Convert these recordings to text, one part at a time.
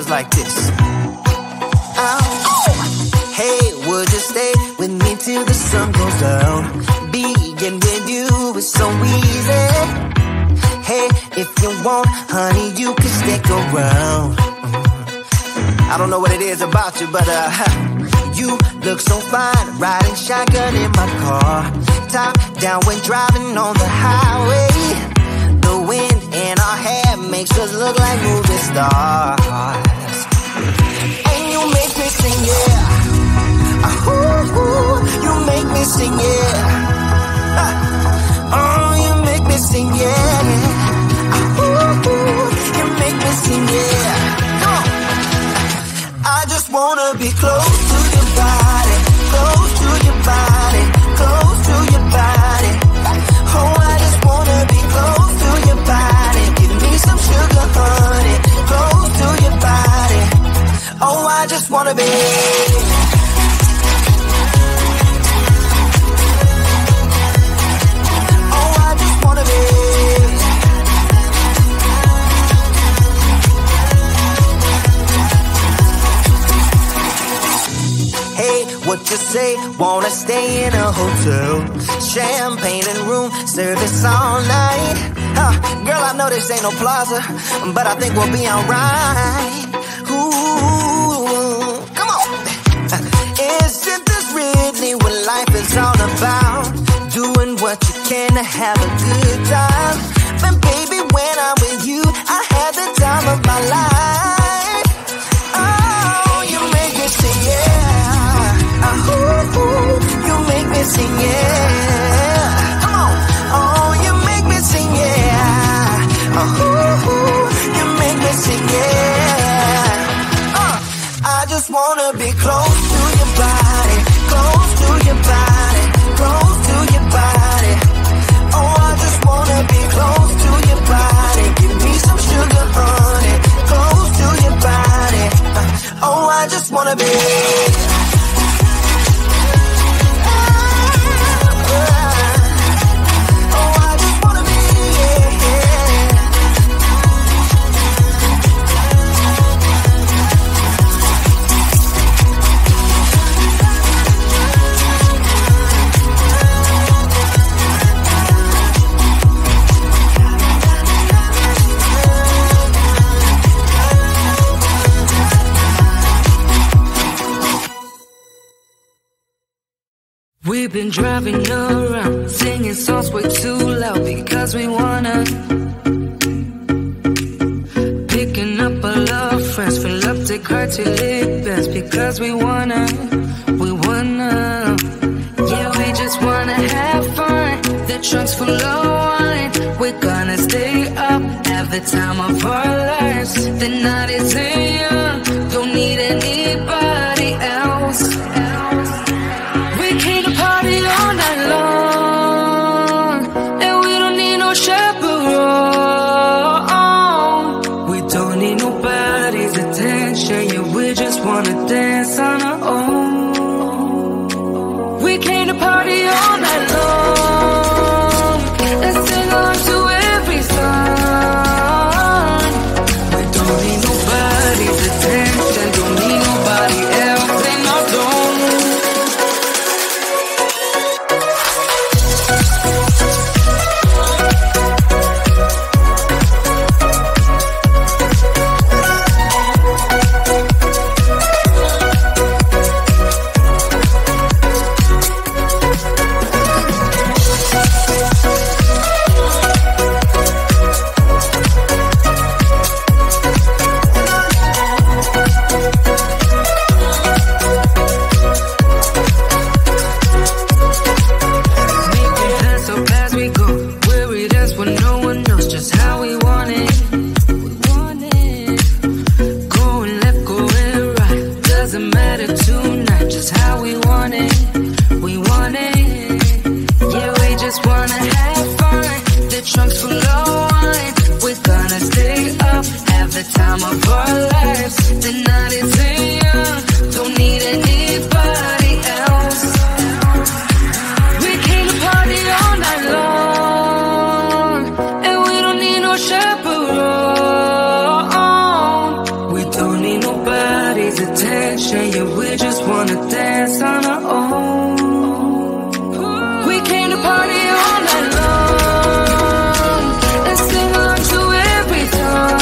goes like this. Hey, would you stay with me till the sun goes down? Being with you is so easy. Hey, if you want, honey, you can stick around. I don't know what it is about you, but you look so fine, riding shotgun in my car. Top down when driving on the highway. The wind in our hair makes us look like movie stars. And you make me sing, yeah. You make me sing, yeah. Oh, you make me sing, yeah. You make me sing, yeah. Come on. I just wanna be close to your body, close to your body, close to your body. Oh, I just wanna be close to your body. Give me some sugar, honey, close to your body. Oh, I just wanna be. Oh, I just wanna be. What you say? Wanna stay in a hotel? Champagne and room service all night. Girl, I know this ain't no plaza, but I think we'll be alright. Ooh, come on. Isn't this really what life is all about? Doing what you can to have a good time. But baby, when I'm with you, I have the time of my life. Oh, you make me sing, yeah. You make me sing, yeah. Come on. Oh, you make me sing, yeah. You make me sing, yeah. I just wanna be close to your body, close to your body, close to your body. Oh, I just wanna be close to your body. Give me some sugar, honey, close to your body. Oh, I just wanna be. We've been driving around, singing songs way too loud because we wanna. Picking up all our friends, fill up the car till it bends because we wanna. Yeah, we just wanna have fun. The trunk's full of wine. We're gonna stay up, have the time of our lives. The night is young, don't need anybody else. We came to party all night long, and we don't need no chaperone. We don't need nobody's attention, yeah, we just wanna dance on our own. We came to party all night long, and sing along to every song. We don't need nobody's attention, don't need nobody else in our zone. Don't need attention. Yeah, we just wanna dance on our own. We came to party all night long and sing along to every song.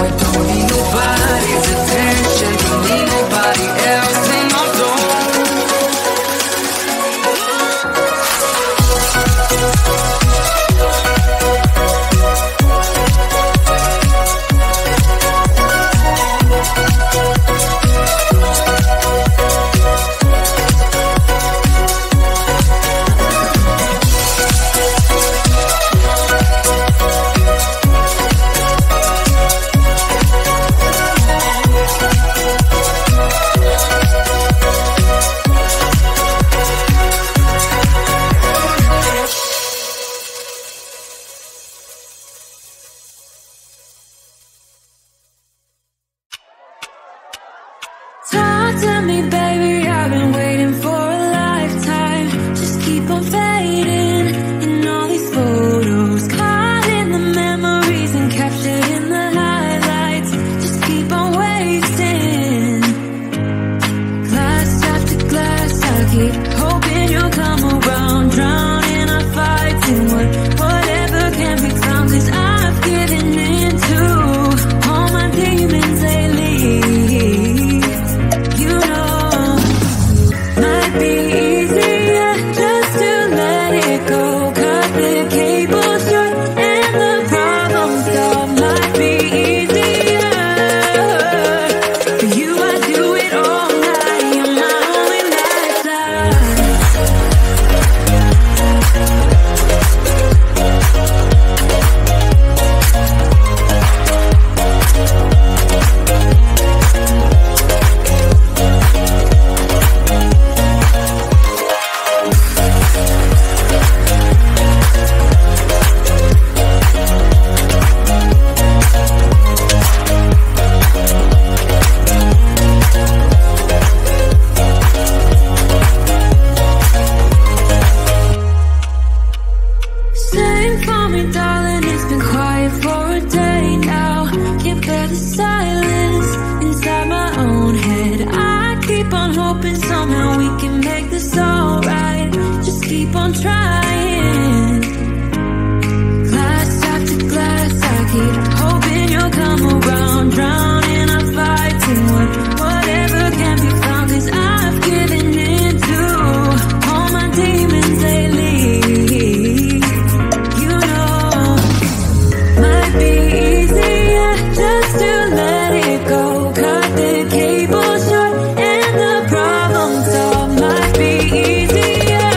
We don't need nobody's attention, don't need nobody else in our zone. Talk to me, baby, I've been waiting for a lifetime. Just keep on fading in all these photos, caught in the memories and captured in the highlights. Just keep on wasting. Glass after glass, I keep hoping you'll come around, drown in our fights and whatever can be found. 'Cause I've given in to all my demons lately. Be easier just to let it go. Cut the cable short and the problem solved. Might be easier for you. I do it all night. You're my only lifeline. Sing for me, darling, it's been quiet for a day now. Can't bear the silence inside my own head. I keep on hoping somehow we can make this alright. Just keep on trying. Glass after glass, I keep hoping you'll come around, drown in our fights and whatever can be found. 'Cause I've given in to all my demons lately. Might be easier just to let it go. Cut the cable short and the problem solved. Might be easier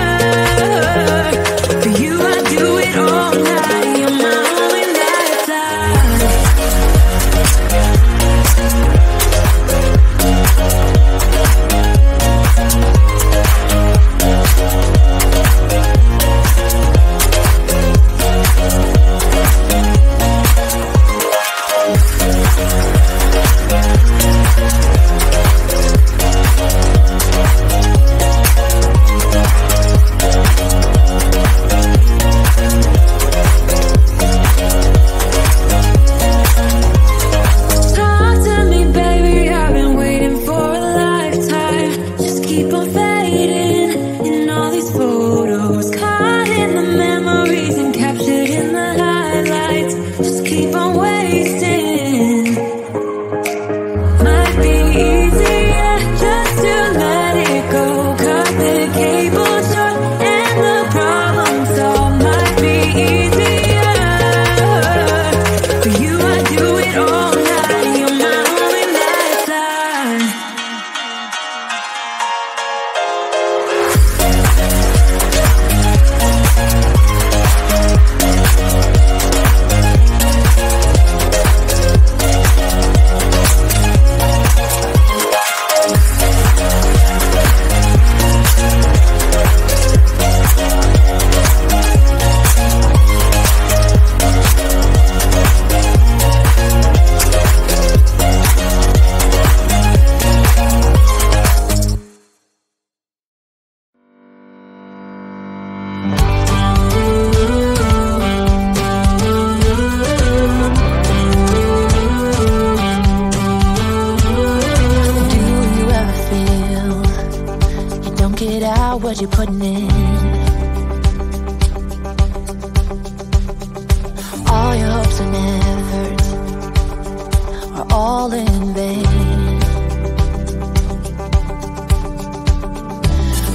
hours you're putting in. All your hopes and efforts are all in vain.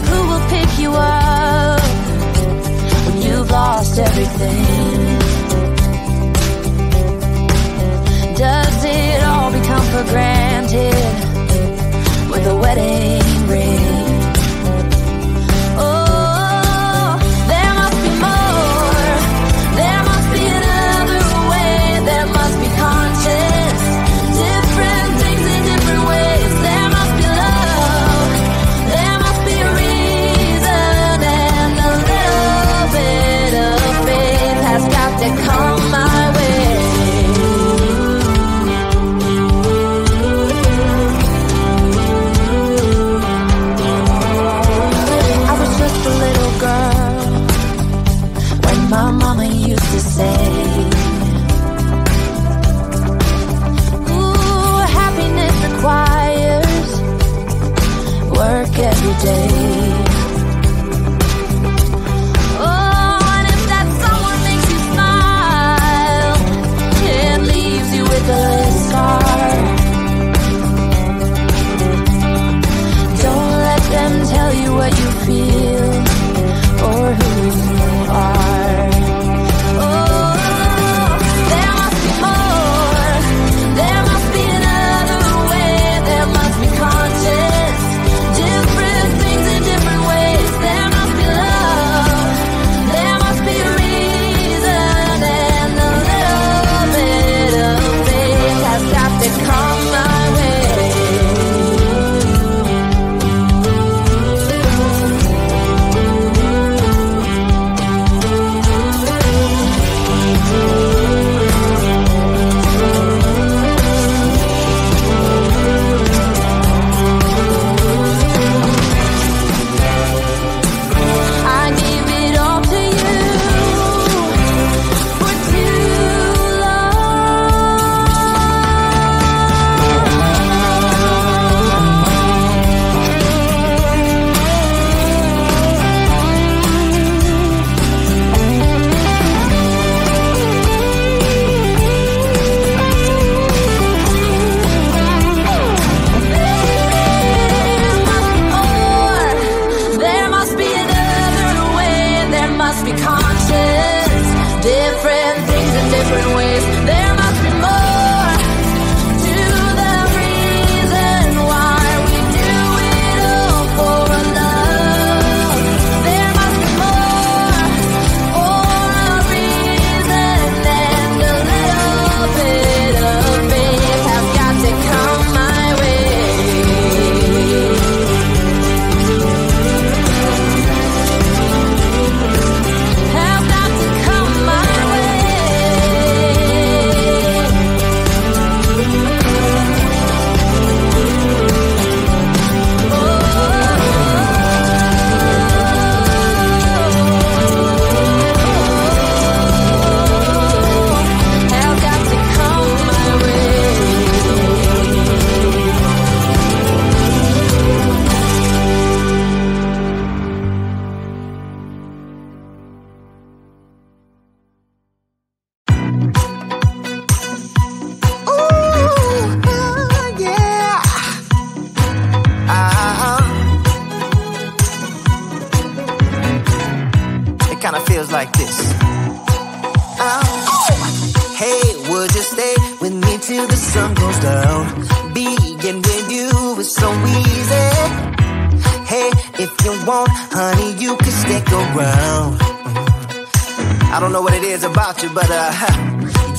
Who will pick you up when you've lost everything? Does it all become for granted with a wedding ring? Oh, there must be more. There must be another way. There must be conscious, different things in different ways. There must be love. There must be a reason, and a little bit of faith has got to come my way. My mama used to say, ooh, happiness requires work every day. Oh, and if that someone makes you smile, it leaves you with a scar. Don't let them tell you what you feel or who you are. But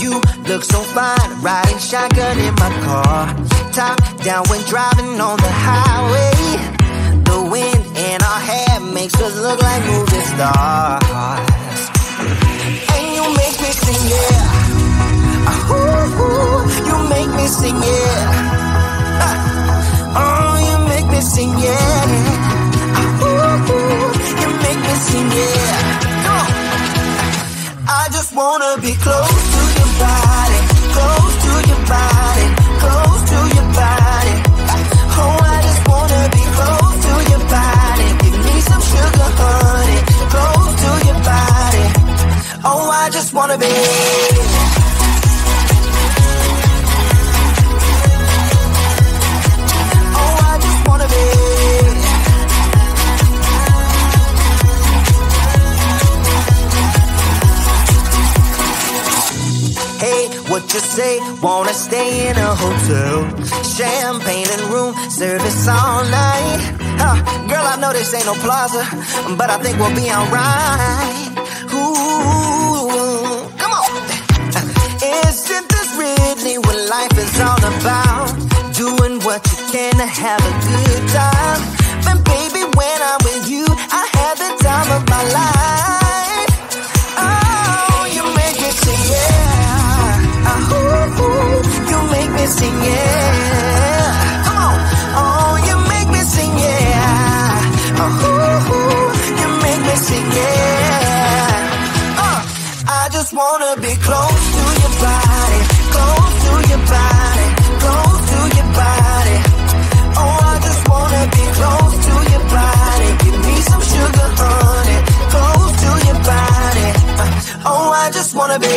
you look so fine, riding shotgun in my car, top down when driving on the highway. The wind in our hair makes us look like movie stars, and you make me sing, yeah. Ooh, you make me sing, yeah. Oh, you make me sing, yeah. Ooh, you make me sing, yeah. I just wanna be close to your body, close to your body, close to your body. Oh, I just wanna be close to your body. Give me some sugar. just wanna be. Oh, I just wanna be. Hey, what you say? Wanna stay in a hotel? Champagne and room service all night. Girl, I know this ain't no plaza, but I think we'll be alright. Ooh, come on. Isn't this really what life is all about? Doing what you can to have a good time. But baby, when I'm with you, I have the time of my life. Oh, you make me sing, yeah. You make me sing, yeah. Come on. Oh, you make me sing, yeah. You make me sing, yeah. I just wanna be close to your body, close to your body, close to your body. Oh, I just wanna be close to your body. Give me some sugar, honey, close to your body. Oh, I just wanna be.